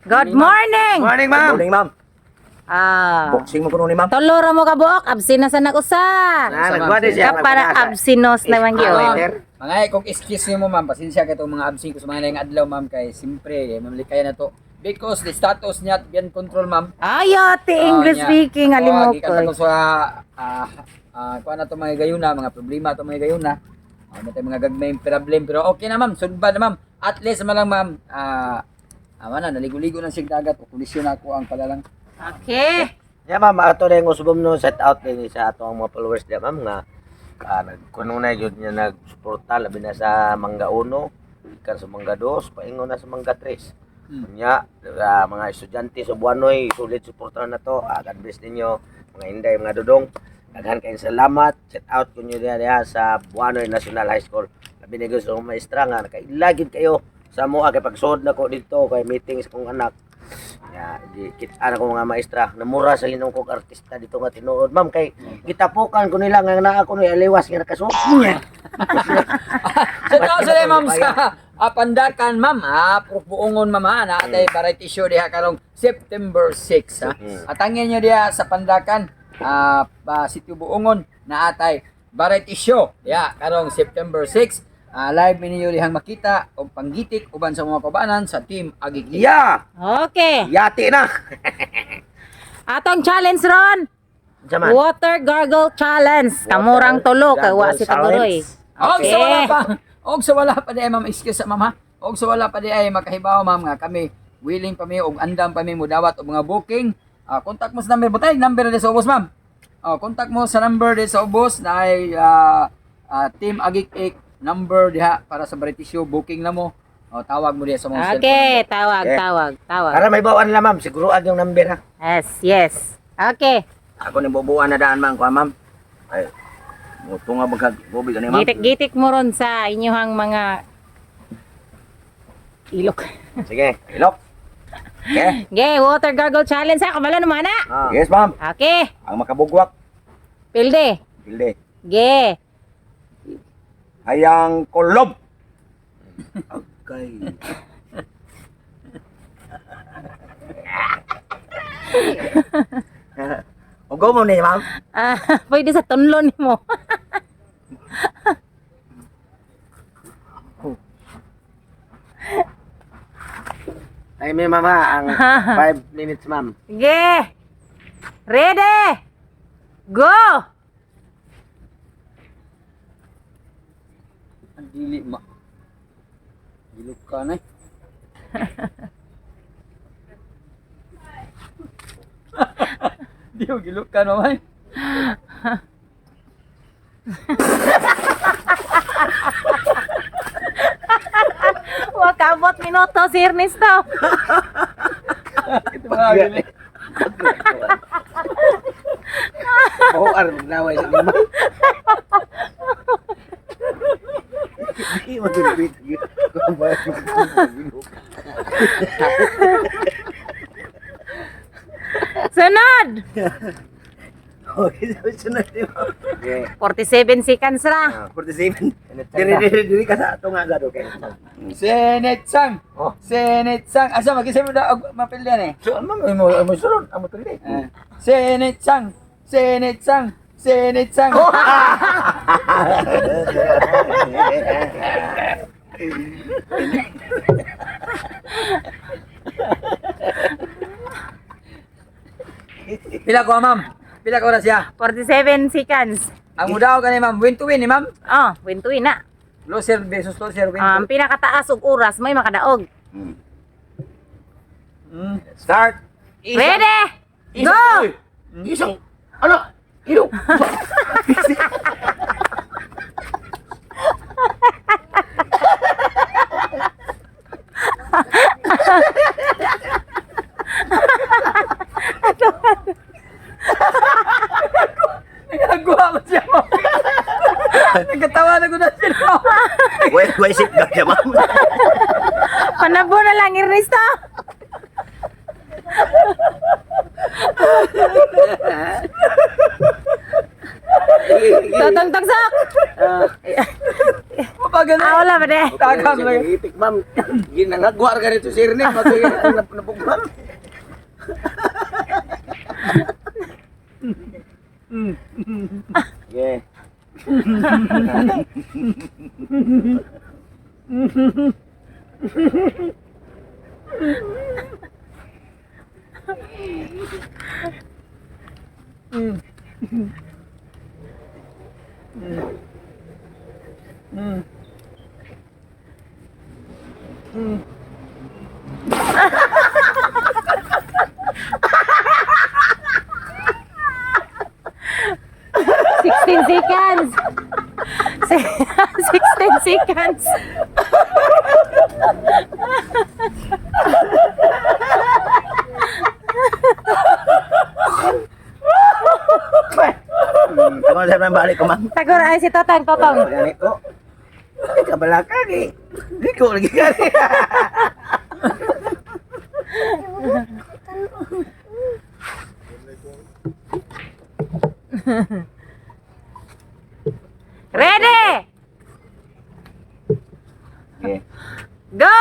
Good morning. Morning, ma'am. Morning, ma'am. Boxing mo kuno ni ma'am. Toloro mo ka buok, absinas na usa. Nagwadi siya. Ka para absinos naman gyud. Mga kung excuse niyo mo ma'am, pasensya ka itong mga absing ko sa mga ngayong adlaw ma'am kay simpre mamlikay na to. Because the status niya beyond control ma'am. Ayate English speaking alimo ko. Gikan ko sa kuan na to mga gayuna, mga problema to mga gayuna. Ano tayo mga gagmay problem pero okay na ma'am, sudba na ma'am. At least man lang ma'am, mana naligo-ligo ng sig dagat o kondisyon ako ang palalang. Okay. Yeah, ma'am, ato rin yung usubom no set out din sa ato ang mga followers diya, ma'am, nga nagkuno na yun niya nagsuporta labi na sa Mangga 1, ikan sa Mangga 2, paingon na sa Mangga 3. Nya, mga estudyante sa Buanoy, sulit suporta na to. God bless ninyo, mga Inday, mga Dudong. Daghan kayong salamat. Set out ko nyo diya sa Buanoy National High School. Labi na sa mga maestra nga, nakailagid kayo sa mua kay pagsuod na ko dito kay meeting sa kong anak. Ya, di kita ko mga maestra, namura sa linong kong artista dito nga tinuod. Ma'am, kay gitapukan ko nila nga na ako no aliwas nga nakasuot niya. So ma'am sa Pandakan ma'am buongon ma'am na atay variety show diha karong September 6 ha. Atangin niyo diha sa Pandakan sitio Buongon na atay variety show diha karong September 6. Live ninyo dihang makita og panggitik uban sa mga kabanan sa Team Agik. Yeah! Okay. Yati na! Atong challenge ron. Jaman. Water gargle challenge. Kamurang tulo kay wa si Taguroy. Og Okay. sa wala pa. Og sa wala pa di ay ma'am excuse ma'am ha. Og sa wala pa di ay makahibaw ma'am nga kami willing pa mi og andam pa mi mudawat og mga booking. Contact mo sa number butay number di sa ubos ma'am. Contact mo sa number di sa ubos na ay Team Agik number diha para sa variety show booking na mo. Tawag mo diha sa mga Okay, Okay. tawag. Para may bawaan nila, ma'am, siguruan yung number ha. Yes. Okay. Ako ni bubuan na daan, ma'am. Kuha, ma'am. Ay, muto nga magkagubig ka ni, ma'am. Gitik-gitik mo ron sa inyong mga ilok. Sige, ilok. Okay. Okay, water gargle challenge ha. Kamala naman na. Yes, ma'am. Okay. Ang makabugwak, Pilde. pilde. Okay. Hayang kulob. Okay. Ugo mo ni, ma'am. Pwede sa tunlo ni mo. Ay, may mama, ang 5 minutes, ma'am. Okay. Ready. Go. Ang dili ma. Gilok ka na. Di mo gilok ka naman. Wakabot minuto si Ernesto. Ito mga gili. Oo, naway sa lima. Hindi mo tulipit. Sunod. Okay, sunod din, ma'am. Okay. 47 seconds ra. 47. Diri ka sa ito nga agad, okay? Senetsang. Oh. Senetsang. Asa mag-isa mo na mapilyan eh. So, ma'am, mo sunod. Amo tuloy. Senetsang. Senetsang. Senetsang. Pila ko ma'am. Pila ko oras siya. 47 seconds. Ang mudaw ka ni ma'am. Win to win ni ma'am. Oh, win to win na. Loser versus loser win Ang to. pinakataas og oras may makadaog. Start. Ready? Go! Isang, ano? Ilo. Nagagawa ko siya ma'am. Nagkatawa na ko na siya ma'am. Wait, sit back ya, ma'am. Panabo na lang Ernesto. Tatang tagsak. pa ganun. Ah, wala pa de. Takang lang. Itik, ma'am. Ginangagwar ka rito, sir, Nick. Matuloy ang napugmam. Yeah. Sixteen seconds. 16 seconds. Ako sa balik ko, ma'am. Tagur ay si Totong, Totong. Ganito. Kabalakang eh. Di ko lagi kali. Ready? Okay. Go!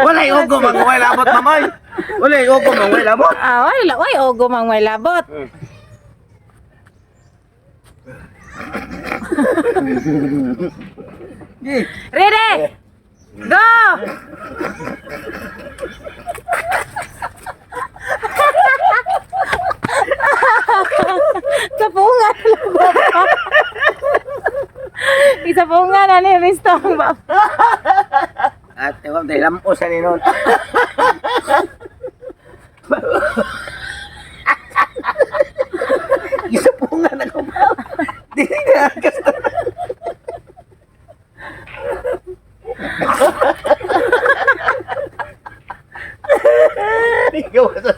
Wala yung ugo, manguway labot, mamay. Wala yung ugo, manguway labot. Ah, wala, way ogo mang may labot. Ready? Go! Sapungan labot. Isapungan na ni Ristong ba? At ewan, dahil lampos sa ninon. Isapungan ako, ma'am. Di na kasta. Ikaw sa